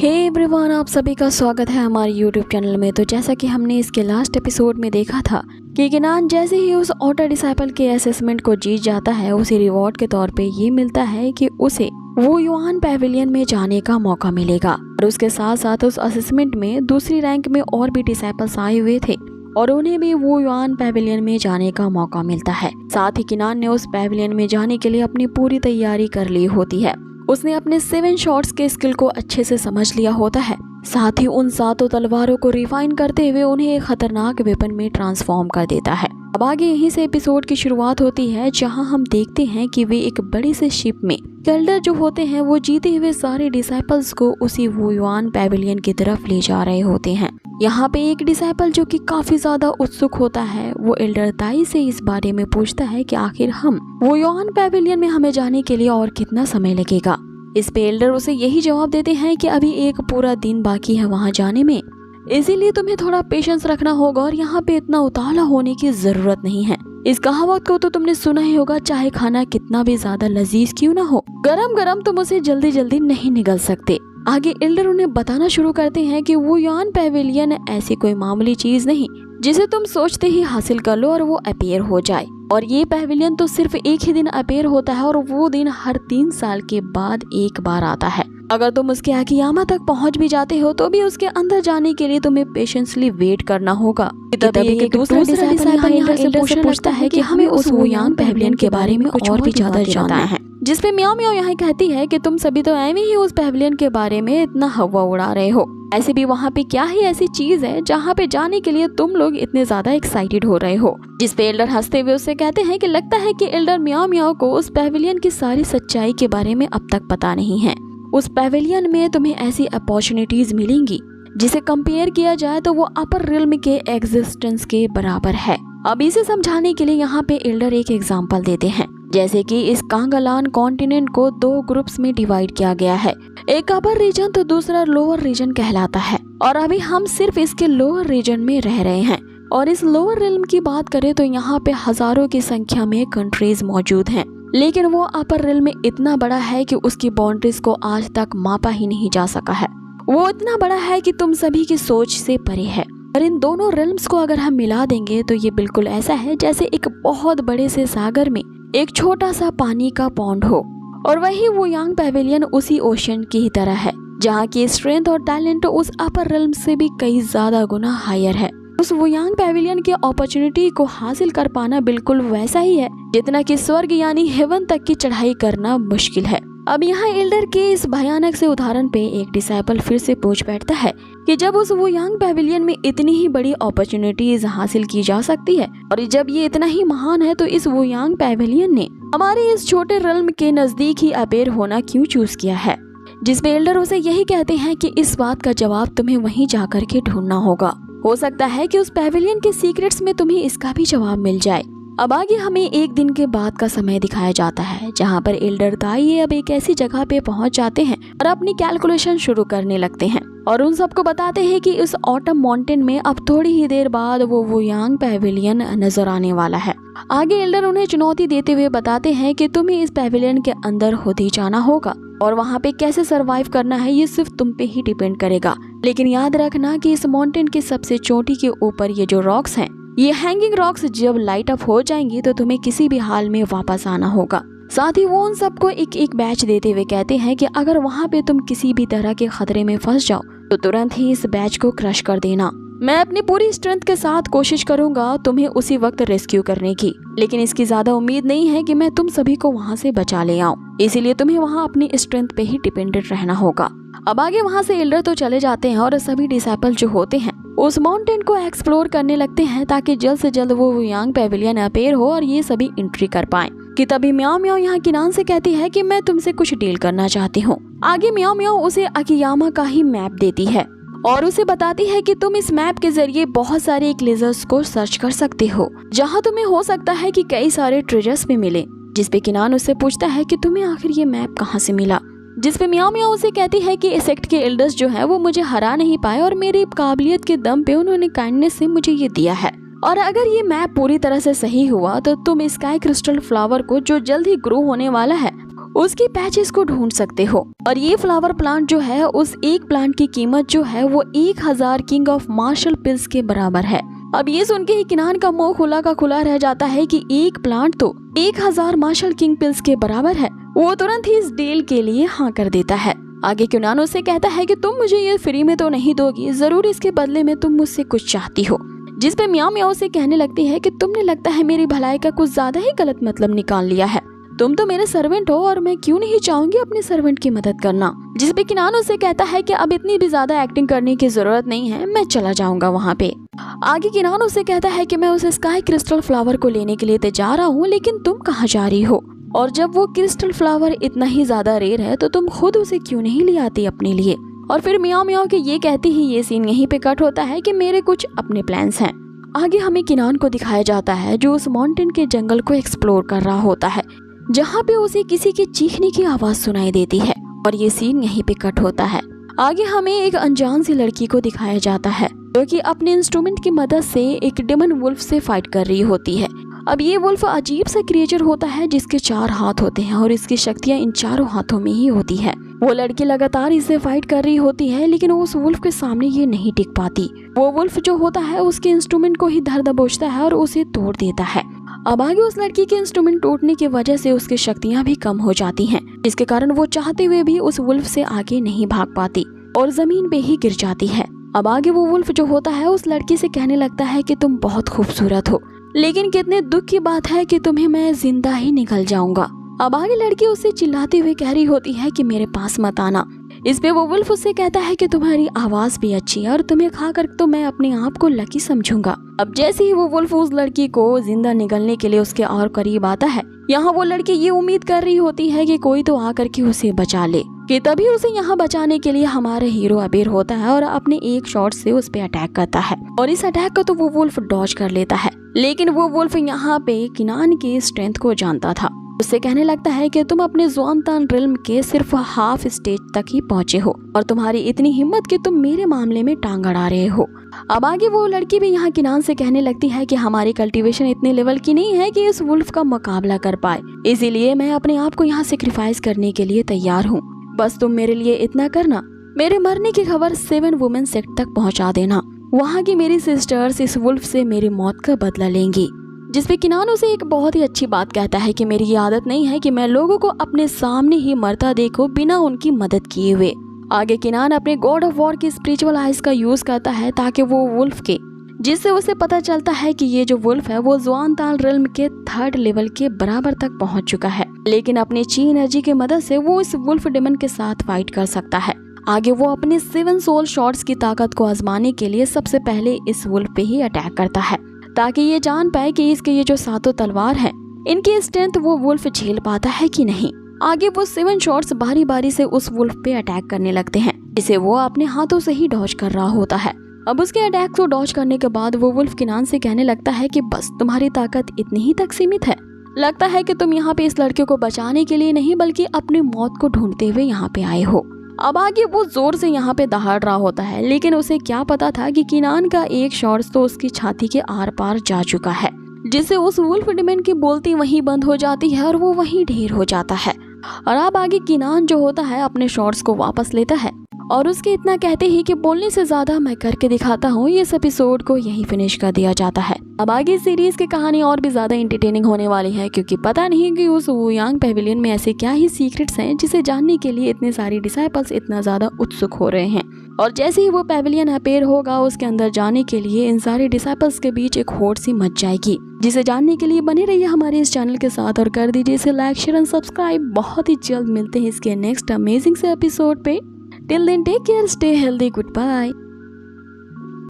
Hey everyone, आप सभी का स्वागत है हमारे YouTube चैनल में। तो जैसा कि हमने इसके लास्ट एपिसोड में देखा था कि किनान जैसे ही उस ऑटो डिसाइपल के असेसमेंट को जीत जाता है, उसे रिवॉर्ड के तौर पे ये मिलता है कि उसे वो युआन पैवेलियन में जाने का मौका मिलेगा। और उसके साथ साथ उस असेसमेंट में दूसरी रैंक में और भी डिसाइपल्स आए हुए थे और उन्हें भी वो युआन पैवेलियन में जाने का मौका मिलता है। साथ ही किनान ने उस पैवेलियन में जाने के लिए अपनी पूरी तैयारी कर ली होती है। उसने अपने 7 शॉट्स के स्किल को अच्छे से समझ लिया होता है। साथ ही उन 7 तलवारों को रिफाइन करते हुए उन्हें एक खतरनाक वेपन में ट्रांसफॉर्म कर देता है। अब आगे यहीं से एपिसोड की शुरुआत होती है, जहां हम देखते हैं कि वे एक बड़ी से शिप में केल्डर जो होते हैं वो जीते हुए सारे डिसाइपल्स को उसी वो युआन पैवेलियन की तरफ ले जा रहे होते हैं। यहाँ पे एक डिसाइपल जो कि काफी ज्यादा उत्सुक होता है, वो एल्डर ताई से इस बारे में पूछता है कि आखिर हम वो युआन पैवेलियन में हमें जाने के लिए और कितना समय लगेगा। इस पे एल्डर उसे यही जवाब देते हैं कि अभी एक पूरा दिन बाकी है वहाँ जाने में, इसीलिए तुम्हें थोड़ा पेशेंस रखना होगा और यहाँ पे इतना उतावला होने की जरूरत नहीं है। इस कहावत को तो तुमने सुना ही होगा, चाहे खाना कितना भी ज्यादा लजीज क्यों ना हो, गरम गरम तुम उसे जल्दी जल्दी नहीं निगल सकते। आगे एल्डर उन्हें बताना शुरू करते हैं कि वो युआन पैवेलियन ऐसी कोई मामूली चीज नहीं जिसे तुम सोचते ही हासिल कर लो और वो अपीयर हो जाए। और ये पैवेलियन तो सिर्फ एक ही दिन अपीयर होता है और वो दिन हर 3 साल के बाद एक बार आता है। अगर तुम उसके आकियामा तक पहुंच भी जाते हो तो भी उसके अंदर जाने के लिए तुम्हें पेशेंसली वेट करना होगा। तभी एक दूसरा डिसाइपल यहाँ एल्डर से पूछता है कि हमें उस वो युआन पैवेलियन के बारे में और भी ज्यादा जानना है। जिसपे म्याओ म्याओ यहाँ कहती है कि तुम सभी तो ऐਵੇਂ ही उस पैवेलियन के बारे में इतना हवा उड़ा रहे हो, ऐसे भी वहाँ पे क्या ही ऐसी चीज है जहाँ पे जाने के लिए तुम लोग इतने ज्यादा एक्साइटेड हो रहे हो। जिसपे एल्डर हंसते हुए उससे कहते हैं कि लगता है कि एल्डर म्याओ म्याओ को उस पैवेलियन की सारी सच्चाई के बारे में अब तक पता नहीं है। उस पैवेलियन में तुम्हें ऐसी अपॉर्चुनिटीज मिलेंगी जिसे कंपेयर किया जाए तो वो अपर रिल्म के एग्जिस्टेंस के बराबर है। अब इसे समझाने के लिए यहाँ पे एल्डर एक एग्जाम्पल देते हैं, जैसे कि इस कांगालान कॉन्टिनेंट को 2 ग्रुप्स में डिवाइड किया गया है। एक अपर रीजन तो दूसरा लोअर रीजन कहलाता है और अभी हम सिर्फ इसके लोअर रीजन में रह रहे हैं। और इस लोअर रिल्म की बात करें तो यहाँ पे हजारों की संख्या में कंट्रीज मौजूद हैं, लेकिन वो अपर रिल्म इतना बड़ा है कि उसकी बाउंड्रीज को आज तक मापा ही नहीं जा सका है। वो इतना बड़ा है कि तुम सभी की सोच से परे है। और इन दोनों रिल्म्स को अगर हम मिला देंगे तो ये बिल्कुल ऐसा है जैसे एक बहुत बड़े से सागर में एक छोटा सा पानी का पॉन्ड हो। और वही वो युआन पैवेलियन उसी ओशन की ही तरह है, जहाँ की स्ट्रेंथ और टैलेंट उस अपर रिल्म से भी कई ज्यादा गुना हायर है। उस वो युआन पैवेलियन की अपॉर्चुनिटी को हासिल कर पाना बिल्कुल वैसा ही है जितना कि स्वर्ग यानी हेवन तक की चढ़ाई करना मुश्किल है। अब यहाँ एल्डर के इस भयानक से उदाहरण पे एक डिसाइपल फिर से पूछ बैठता है कि जब उस वो युआन पैवेलियन में इतनी ही बड़ी अपॉर्चुनिटीज हासिल की जा सकती है और जब ये इतना ही महान है तो इस वो युआन पैवेलियन ने हमारे इस छोटे रिल्म के नजदीक ही अपीयर होना क्यों चूज किया है। जिसपे एल्डर उसे यही कहते हैं कि इस बात का जवाब तुम्हें वहीं जाकर के ढूंढना होगा। हो सकता है कि उस पैवेलियन के सीक्रेट्स में तुम्हें इसका भी जवाब मिल जाए। अब आगे हमें एक दिन के बाद का समय दिखाया जाता है, जहाँ पर एल्डर ताई अब एक ऐसी जगह पे पहुँच जाते हैं और अपनी कैलकुलेशन शुरू करने लगते हैं और उन सबको बताते हैं कि इस ऑटम माउंटेन में अब थोड़ी ही देर बाद वो युआन पैवेलियन नजर आने वाला है। आगे एल्डर उन्हें चुनौती देते हुए बताते हैं कि तुम्हें इस पैवेलियन के अंदर खुद ही जाना होगा और वहाँ पे कैसे सरवाइव करना है ये सिर्फ तुम पे ही डिपेंड करेगा। लेकिन याद रखना कि इस माउंटेन की सबसे चोटी के ऊपर ये जो रॉक्स हैं, ये हैंगिंग रॉक्स जब लाइट अप हो जाएंगी तो तुम्हें किसी भी हाल में वापस आना होगा। साथ ही वो उन सबको एक एक बैच देते हुए कहते हैं कि अगर वहाँ पे तुम किसी भी तरह के खतरे में फंस जाओ तो तुरंत ही इस बैच को क्रश कर देना। मैं अपनी पूरी स्ट्रेंथ के साथ कोशिश करूंगा तुम्हें उसी वक्त रेस्क्यू करने की, लेकिन इसकी ज्यादा उम्मीद नहीं है कि मैं तुम सभी को वहाँ से बचा ले आऊं, इसीलिए तुम्हें वहाँ अपनी स्ट्रेंथ पे ही डिपेंडेंट रहना होगा। अब आगे वहाँ से एल्डर तो चले जाते हैं और सभी डिसाइपल जो होते हैं उस माउंटेन को एक्सप्लोर करने लगते हैं ताकि जल्द से जल्द वो युआन पैवेलियन अपीयर हो और ये सभी एंट्री कर पाएं। कि तभी म्याओ म्याओ यहाँ किनान से कहती है कि मैं तुमसे कुछ डील करना चाहती हूँ। आगे म्याओ म्याओ उसे आकियामा का ही मैप देती है और उसे बताती है कि तुम इस मैप के जरिए बहुत सारे ग्लेशियर्स को सर्च कर सकते हो, जहाँ तुम्हें हो सकता है कि कई सारे ट्रेजर्स भी मिले। जिसपे किनान उससे पूछता है कि तुम्हें आखिर ये मैप कहाँ से मिला। जिसपे म्याओ म्याओ उसे कहती है कि इस सेक्ट के एल्डर्स जो है वो मुझे हरा नहीं पाए और मेरी काबिलियत के दम पे उन्होंने काइंडनेस से मुझे ये दिया है। और अगर ये मैप पूरी तरह से सही हुआ तो तुम स्काई क्रिस्टल फ्लावर को जो जल्द ही ग्रो होने वाला है उसकी पैचेस को ढूंढ सकते हो। और ये फ्लावर प्लांट जो है, उस एक प्लांट की कीमत जो है वो 1000 किंग ऑफ मार्शल पिल्स के बराबर है। अब ये सुन के ही किनान का मुंह खुला का खुला रह जाता है कि एक प्लांट तो 1000 मार्शल किंग पिल्स के बराबर है। वो तुरंत ही इस डील के लिए हाँ कर देता है। आगे किनान उससे कहता है कि तुम मुझे ये फ्री में तो नहीं दोगी, जरूर इसके बदले में तुम मुझसे कुछ चाहती हो। जिस पे म्याओ म्याओ से कहने लगती है कि तुमने लगता है मेरी भलाई का कुछ ज्यादा ही गलत मतलब निकाल लिया है। तुम तो मेरे सर्वेंट हो और मैं क्यों नहीं चाहूंगी अपने सर्वेंट की मदद करना। जिस पे किनान उससे कहता है कि अब इतनी भी ज्यादा एक्टिंग करने की जरूरत नहीं है, मैं चला जाऊंगा वहाँ पे। आगे किनान उससे कहता है कि मैं उस स्काई क्रिस्टल फ्लावर को लेने के लिए जा रहा हूँ, लेकिन तुम कहाँ जा रही हो? और जब वो क्रिस्टल फ्लावर इतना ही ज्यादा रेयर है तो तुम खुद उसे क्यों नहीं ले आती अपने लिए? और फिर म्याओ म्याओ के ये कहती ही ये सीन यहीं पे कट होता है कि मेरे कुछ अपने प्लान्स हैं। आगे हमें किनान को दिखाया जाता है जो उस माउंटेन के जंगल को एक्सप्लोर कर रहा होता है, जहाँ पे उसे किसी के चीखने की आवाज सुनाई देती है। और ये सीन यहीं पे कट होता है। आगे हमें एक अनजान सी लड़की को दिखाया जाता है जो कि अपने इंस्ट्रूमेंट की मदद से एक डेमन वुल्फ से फाइट कर रही होती है। अब ये वुल्फ अजीब सा क्रिएचर होता है जिसके 4 हाथ होते हैं और इसकी शक्तियाँ इन 4 हाथों में ही होती है। वो लड़की लगातार इससे फाइट कर रही होती है, लेकिन उस वुल्फ के सामने ये नहीं टिक पाती। वो वुल्फ जो होता है उसके इंस्ट्रूमेंट को ही धर दबोचता है और उसे तोड़ देता है। अब आगे उस लड़की के इंस्ट्रूमेंट टूटने की वजह से उसकी शक्तियाँ भी कम हो जाती हैं, जिसके कारण वो चाहते हुए भी उस वुल्फ से आगे नहीं भाग पाती और जमीन पे ही गिर जाती है। अब आगे वो वुल्फ जो होता है उस लड़की से कहने लगता है कि तुम बहुत खूबसूरत हो, लेकिन कितने दुख की बात है कि तुम्हें मैं जिंदा ही निकल जाऊंगा। अब आगे लड़की उससे चिल्लाती हुई कह रही होती है कि मेरे पास मत आना। इस पे वो वुल्फ उससे कहता है कि तुम्हारी आवाज भी अच्छी है और तुम्हें खाकर तो मैं अपने आप को लकी समझूंगा। अब जैसे ही वो वुल्फ उस लड़की को जिंदा निकलने के लिए उसके और करीब आता है, यहाँ वो लड़की ये उम्मीद कर रही होती है कि कोई तो आकर के उसे बचा ले। कि तभी उसे यहाँ बचाने के लिए हमारा हीरो अबेर होता है और अपने एक शॉट से उस पे अटैक करता है। और इस अटैक को तो वो वुल्फ डॉज कर लेता है, लेकिन वो वुल्फ यहाँ पे किनान की स्ट्रेंथ को जानता था। उससे कहने लगता है कि तुम अपने ज़ुआनतान रिल्म के सिर्फ हाफ स्टेज तक ही पहुँचे हो और तुम्हारी इतनी हिम्मत कि तुम मेरे मामले में टांग अड़ा रहे हो। अब आगे वो लड़की भी यहाँ किनान से कहने लगती है कि हमारी कल्टीवेशन इतने लेवल की नहीं है कि इस वुल्फ का मुकाबला कर पाए, इसीलिए मैं अपने आप को यहाँ सेक्रीफाइस करने के लिए तैयार हूँ। बस तुम मेरे लिए इतना करना, मेरे मरने की खबर 7 वुमेन सेक्ट तक पहुँचा देना। वहाँ की मेरी सिस्टर्स इस वुल्फ से मेरी मौत का बदला लेंगी। जिसपे किनान उसे एक बहुत ही अच्छी बात कहता है कि मेरी ये आदत नहीं है कि मैं लोगों को अपने सामने ही मरता देखूं बिना उनकी मदद किए हुए। आगे किनान अपने गॉड ऑफ वॉर की स्पिरिचुअल आइज का यूज करता है ताकि वो वुल्फ के, जिससे उसे पता चलता है कि ये जो वुल्फ है वो ज़ुआनतान रिल्म के 3rd लेवल के बराबर तक पहुंच चुका है, लेकिन अपनी ची एनर्जी की मदद से वो इस वुल्फ डेमन के साथ फाइट कर सकता है। आगे वो अपने 7 सोल शॉट्स की ताकत को आजमाने के लिए सबसे पहले इस वुल्फ पे ही अटैक करता है, ताकि ये जान पाए कि इसके ये जो 7 तलवार हैं, इनकी स्ट्रेंथ वो वुल्फ झेल पाता है कि नहीं। आगे वो 7 शॉट्स बारी बारी से उस वुल्फ पे अटैक करने लगते हैं, जिसे वो अपने हाथों से ही डॉज कर रहा होता है। अब उसके अटैक को डॉज करने के बाद वो वुल्फ किनान से कहने लगता है कि बस तुम्हारी ताकत इतनी ही तक सीमित है। लगता है कि तुम यहाँ पे इस लड़के को बचाने के लिए नहीं बल्कि अपनी मौत को ढूंढते हुए यहाँ पे आए हो। अब आगे वो जोर से यहाँ पे दहाड़ रहा होता है, लेकिन उसे क्या पता था कि किनान का एक शॉट तो उसकी छाती के आर पार जा चुका है, जिससे उस वुल्फ डेमन की बोलती वहीं बंद हो जाती है और वो वहीं ढेर हो जाता है। और अब आगे किनान जो होता है अपने शॉट्स को वापस लेता है और उसके इतना कहते ही कि बोलने से ज्यादा मैं करके दिखाता हूँ, इस एपिसोड को यहीं फिनिश कर दिया जाता है। अब आगे सीरीज की कहानी और भी ज्यादा इंटरटेनिंग होने वाली है, क्योंकि पता नहीं कि उस वुयांग पेविलियन में ऐसे क्या ही सीक्रेट्स हैं जिसे जानने के लिए इतने सारे डिसाइपल्स इतना ज्यादा उत्सुक हो रहे हैं। और जैसे ही वो पेविलियन अपेयर होगा, उसके अंदर जाने के लिए इन सारे डिसाइपल्स के बीच एक होड़ सी मच जाएगी, जिसे जानने के लिए बने रहिए हमारे इस चैनल के साथ और कर दीजिए इसे लाइक, शेयर एंड सब्सक्राइब। बहुत ही जल्द मिलते हैं इसके नेक्स्ट अमेजिंग से एपिसोड पे। Till then, take care, stay healthy, goodbye.